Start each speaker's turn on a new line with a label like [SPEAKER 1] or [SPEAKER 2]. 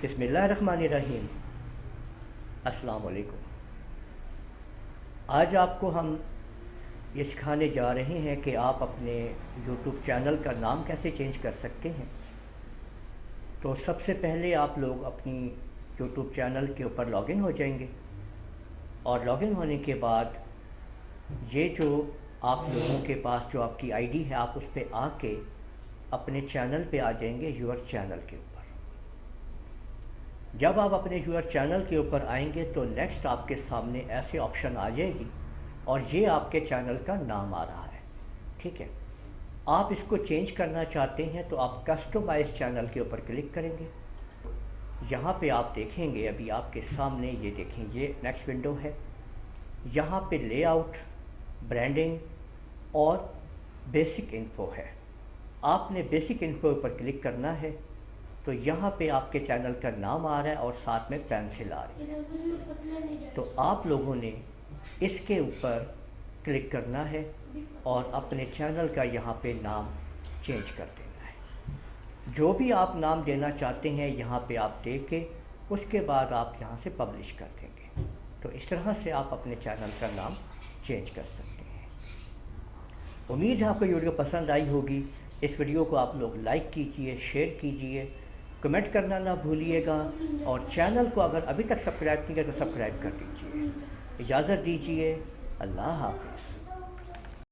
[SPEAKER 1] بسم اللہ الرحمن الرحیم۔ السلام علیکم۔ آج آپ کو ہم یہ سکھانے جا رہے ہیں کہ آپ اپنے یوٹیوب چینل کا نام کیسے چینج کر سکتے ہیں۔ تو سب سے پہلے آپ لوگ اپنی یوٹیوب چینل کے اوپر لاگ ان ہو جائیں گے، اور لاگ ان ہونے کے بعد یہ جو آپ لوگوں کے پاس جو آپ کی آئی ڈی ہے، آپ اس پہ آ کے اپنے چینل پہ آ جائیں گے، یور چینل کے اوپر۔ جب آپ اپنے یور چینل کے اوپر آئیں گے تو نیکسٹ آپ کے سامنے ایسے آپشن آ جائے گی، اور یہ آپ کے چینل کا نام آ رہا ہے، ٹھیک ہے۔ آپ اس کو چینج کرنا چاہتے ہیں تو آپ کسٹمائز چینل کے اوپر کلک کریں گے۔ یہاں پہ آپ دیکھیں گے، ابھی آپ کے سامنے یہ دیکھیں، یہ نیکسٹ ونڈو ہے۔ یہاں پہ لے آؤٹ، برانڈنگ اور بیسک انفو ہے۔ آپ نے بیسک انفو پر کلک کرنا ہے، تو یہاں پہ آپ کے چینل کا نام آ رہا ہے اور ساتھ میں پینسل آ رہی ہے، تو آپ لوگوں نے اس کے اوپر کلک کرنا ہے اور اپنے چینل کا یہاں پہ نام چینج کر دینا ہے۔ جو بھی آپ نام دینا چاہتے ہیں یہاں پہ آپ دے کے اس کے بعد آپ یہاں سے پبلش کر دیں گے، تو اس طرح سے آپ اپنے چینل کا نام چینج کر سکتے ہیں۔ امید ہے آپ کو یہ ویڈیو پسند آئی ہوگی۔ اس ویڈیو کو آپ لوگ لائک کیجئے، شیئر کیجئے، کمنٹ کرنا نہ بھولیے گا، اور چینل کو اگر ابھی تک سبسکرائب نہیں کیا تو سبسکرائب کر دیجئے۔ اجازت دیجئے، اللہ حافظ۔